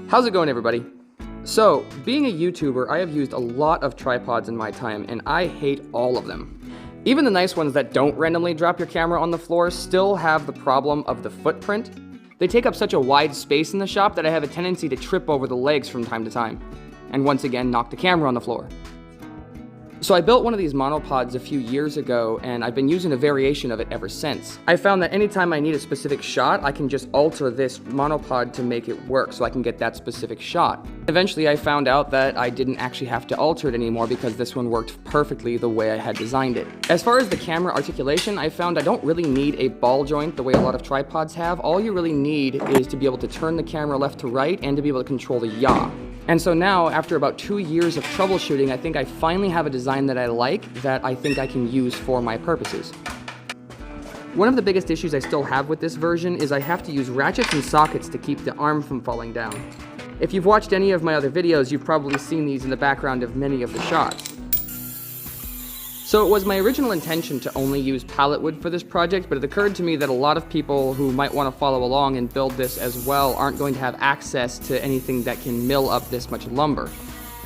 How's it going, everybody? So, being a YouTuber, I have used a lot of tripods in my time, and I hate all of them. Even the nice ones that don't randomly drop your camera on the floor still have the problem of the footprint. They take up such a wide space in the shop that I have a tendency to trip over the legs from time to time, and once again knock the camera on the floor. So I built one of these monopods a few years ago, and I've been using a variation of it ever since. I found that anytime I need a specific shot, I can just alter this monopod to make it work so I can get that specific shot. Eventually I found out that I didn't actually have to alter it anymore because this one worked perfectly the way I had designed it. As far as the camera articulation, I found I don't really need a ball joint the way a lot of tripods have. All you really need is to be able to turn the camera left to right and to be able to control the yaw. And so now, after about 2 years of troubleshooting, I think I finally have a design that I like, that I think I can use for my purposes. One of the biggest issues I still have with this version is I have to use ratchets and sockets to keep the arm from falling down. If you've watched any of my other videos, you've probably seen these in the background of many of the shots. So it was my original intention to only use pallet wood for this project, but it occurred to me that a lot of people who might want to follow along and build this as well aren't going to have access to anything that can mill up this much lumber.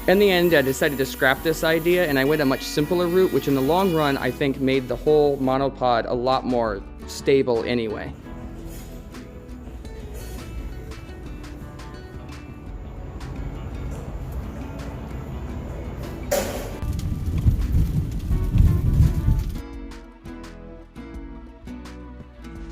In the end, I decided to scrap this idea, and I went a much simpler route, which in the long run I think made the whole monopod a lot more stable anyway.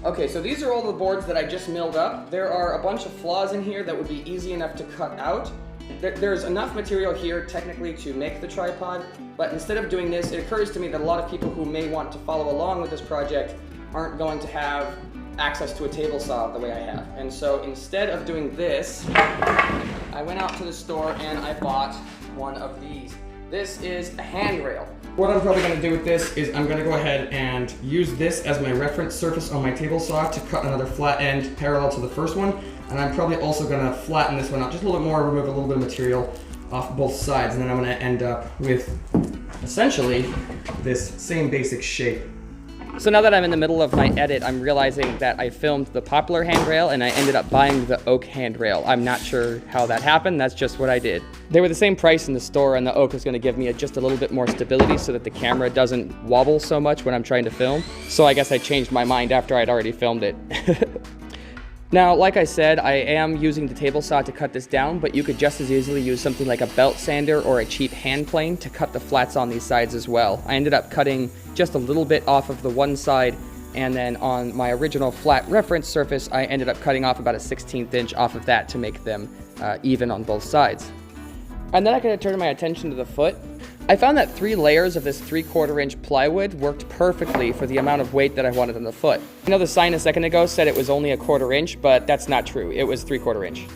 Okay, so these are all the boards that I just milled up. There are a bunch of flaws in here that would be easy enough to cut out. There's enough material here technically to make the tripod, but instead of doing this, it occurs to me that a lot of people who may want to follow along with this project aren't going to have access to a table saw the way I have. And so instead of doing this, I went out to the store and I bought one of these. This is a handrail. What I'm probably going to do with this is I'm going to go ahead and use this as my reference surface on my table saw to cut another flat end parallel to the first one. And I'm probably also going to flatten this one out just a little bit more, remove a little bit of material off both sides, and then I'm going to end up with essentially this same basic shape. So now that I'm in the middle of my edit, I'm realizing that I filmed the poplar handrail and I ended up buying the oak handrail. I'm not sure how that happened, that's just what I did. They were the same price in the store, and the oak is going to give me just a little bit more stability so that the camera doesn't wobble so much when I'm trying to film. So I guess I changed my mind after I'd already filmed it. Now, like I said, I am using the table saw to cut this down, but you could just as easily use something like a belt sander or a cheap hand plane to cut the flats on these sides as well. I ended up cutting just a little bit off of the one side, and then on my original flat reference surface, I ended up cutting off about a 1/16 inch off of that to make them even on both sides. And then I could turn my attention to the foot. I found that 3 layers of this 3/4 inch plywood worked perfectly for the amount of weight that I wanted on the foot. I know the sign a second ago said it was only a 1/4 inch, but that's not true. It was 3/4 inch.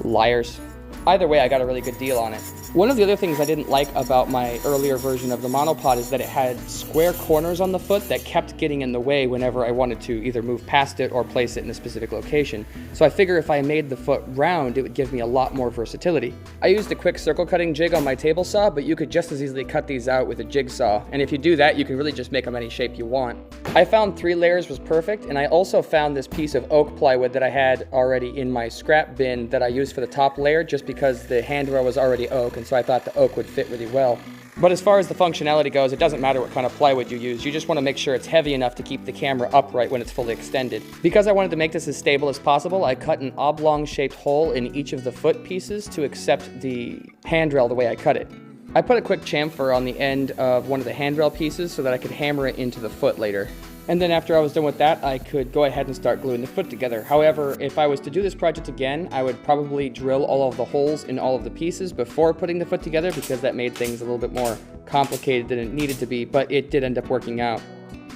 Liars. Either way, I got a really good deal on it. One of the other things I didn't like about my earlier version of the monopod is that it had square corners on the foot that kept getting in the way whenever I wanted to either move past it or place it in a specific location. So I figure if I made the foot round, it would give me a lot more versatility. I used a quick circle cutting jig on my table saw, but you could just as easily cut these out with a jigsaw. And if you do that, you can really just make them any shape you want. I found 3 layers was perfect, and I also found this piece of oak plywood that I had already in my scrap bin that I used for the top layer just because the handrail was already oak, and so I thought the oak would fit really well. But as far as the functionality goes, it doesn't matter what kind of plywood you use. You just want to make sure it's heavy enough to keep the camera upright when it's fully extended. Because I wanted to make this as stable as possible, I cut an oblong-shaped hole in each of the foot pieces to accept the handrail the way I cut it. I put a quick chamfer on the end of one of the handrail pieces so that I could hammer it into the foot later. And then after I was done with that, I could go ahead and start gluing the foot together. However, if I was to do this project again, I would probably drill all of the holes in all of the pieces before putting the foot together, because that made things a little bit more complicated than it needed to be, but it did end up working out.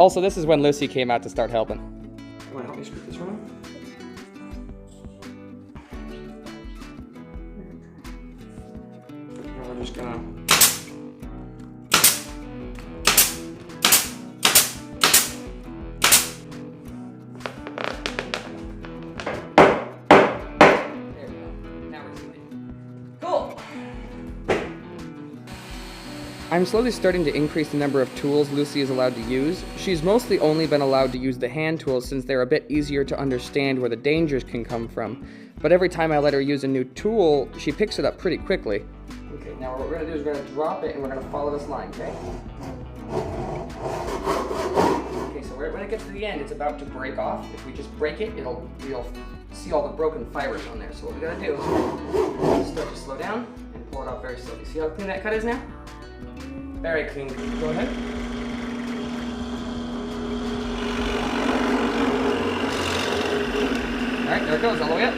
Also, this is when Lucy came out to start helping. You want to help me screw this one up? Now we're just gonna... I'm slowly starting to increase the number of tools Lucy is allowed to use. She's mostly only been allowed to use the hand tools since they're a bit easier to understand where the dangers can come from. But every time I let her use a new tool, she picks it up pretty quickly. Okay, now what we're going to do is we're going to drop it and we're going to follow this line, okay? Okay, so when it gets to the end, it's about to break off. If we just break it, you'll see all the broken fibers on there. So what we got to do is start to slow down and pull it out very slowly. See how clean that cut is now? Very clean. Go ahead. All right, there it goes, all the way up.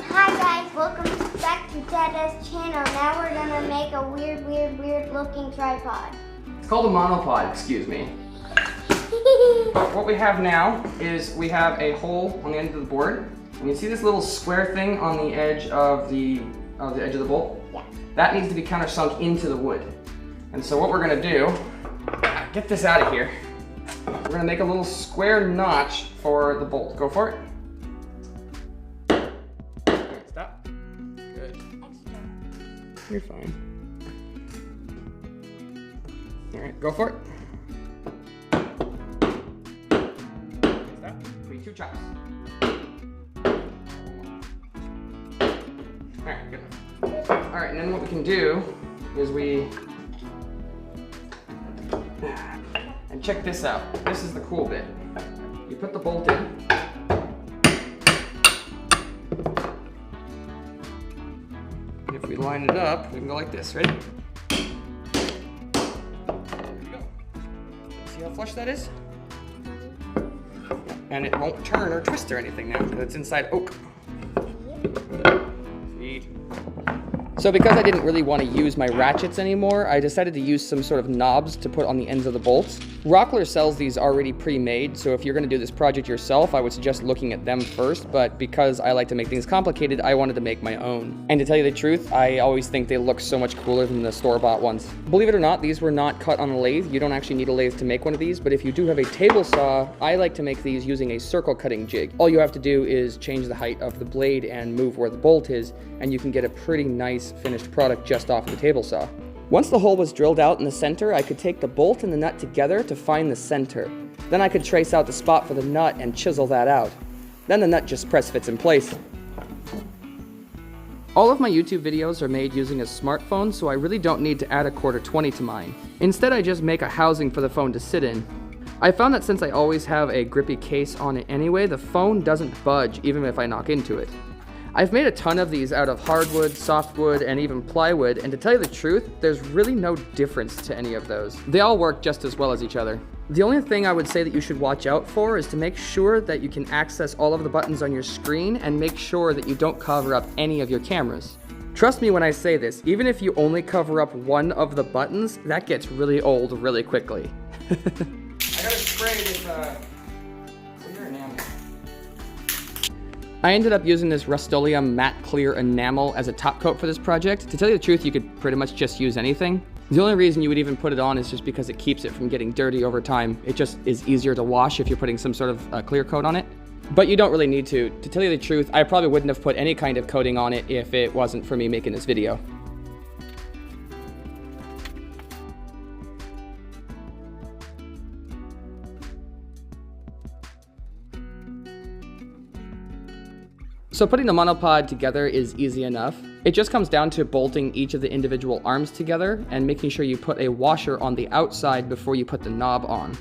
Hi guys, welcome back to Dada's channel. Now we're gonna make a weird looking tripod. It's called a monopod, excuse me. What we have now is we have a hole on the end of the board. And you see this little square thing on the edge of the edge of the bolt? Yeah. That needs to be countersunk into the wood. And so what we're gonna do, get this out of here. We're gonna make a little square notch for the bolt. Go for it. Okay, stop. Good. You're fine. All right, go for it. Two chops. Alright, good enough. Alright, and then what we can do is and check this out. This is the cool bit. You put the bolt in. And if we line it up, we can go like this. Ready? There you go. See how flush that is? And it won't turn or twist or anything now because it's inside oak. Sweet. So because I didn't really want to use my ratchets anymore, I decided to use some sort of knobs to put on the ends of the bolts. Rockler sells these already pre-made, so if you're going to do this project yourself, I would suggest looking at them first, but because I like to make things complicated, I wanted to make my own. And to tell you the truth, I always think they look so much cooler than the store-bought ones. Believe it or not, these were not cut on a lathe. You don't actually need a lathe to make one of these, but if you do have a table saw, I like to make these using a circle cutting jig. All you have to do is change the height of the blade and move where the bolt is, and you can get a pretty nice finished product just off of the table saw. Once the hole was drilled out in the center, I could take the bolt and the nut together to find the center. Then I could trace out the spot for the nut and chisel that out. Then the nut just press fits in place. All of my YouTube videos are made using a smartphone, so I really don't need to add a 1/4-20 to mine. Instead, I just make a housing for the phone to sit in. I found that since I always have a grippy case on it anyway, the phone doesn't budge even if I knock into it. I've made a ton of these out of hardwood, softwood, and even plywood, and to tell you the truth, there's really no difference to any of those. They all work just as well as each other. The only thing I would say that you should watch out for is to make sure that you can access all of the buttons on your screen and make sure that you don't cover up any of your cameras. Trust me when I say this, even if you only cover up one of the buttons, that gets really old really quickly. I gotta spray this clear enamel. I ended up using this Rust-Oleum matte clear enamel as a top coat for this project. To tell you the truth, you could pretty much just use anything. The only reason you would even put it on is just because it keeps it from getting dirty over time. It just is easier to wash if you're putting some sort of clear coat on it. But you don't really need to. To tell you the truth, I probably wouldn't have put any kind of coating on it if it wasn't for me making this video. So putting the monopod together is easy enough. It just comes down to bolting each of the individual arms together and making sure you put a washer on the outside before you put the knob on.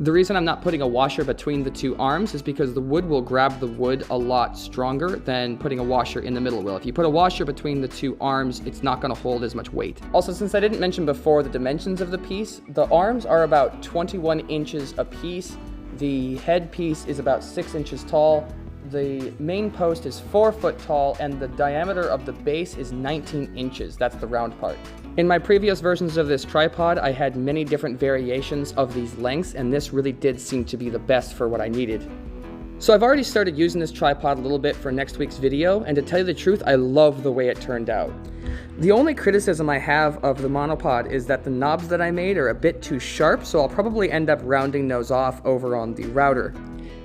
The reason I'm not putting a washer between the two arms is because the wood will grab the wood a lot stronger than putting a washer in the middle will. If you put a washer between the two arms, it's not going to hold as much weight. Also, since I didn't mention before the dimensions of the piece, the arms are about 21 inches a piece. The head piece is about 6 inches tall. The main post is 4 foot tall, and the diameter of the base is 19 inches. That's the round part. In my previous versions of this tripod, I had many different variations of these lengths, and this really did seem to be the best for what I needed. So I've already started using this tripod a little bit for next week's video, and to tell you the truth, I love the way it turned out. The only criticism I have of the monopod is that the knobs that I made are a bit too sharp, so I'll probably end up rounding those off over on the router.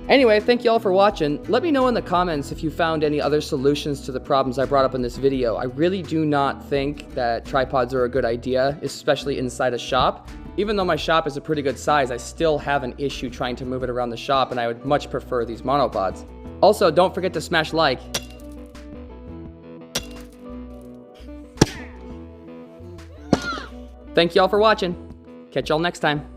Anyway, thank you all for watching. Let me know in the comments if you found any other solutions to the problems I brought up in this video. I really do not think that tripods are a good idea, especially inside a shop. Even though my shop is a pretty good size, I still have an issue trying to move it around the shop, and I would much prefer these monopods. Also, don't forget to smash like. Thank you all for watching. Catch y'all next time.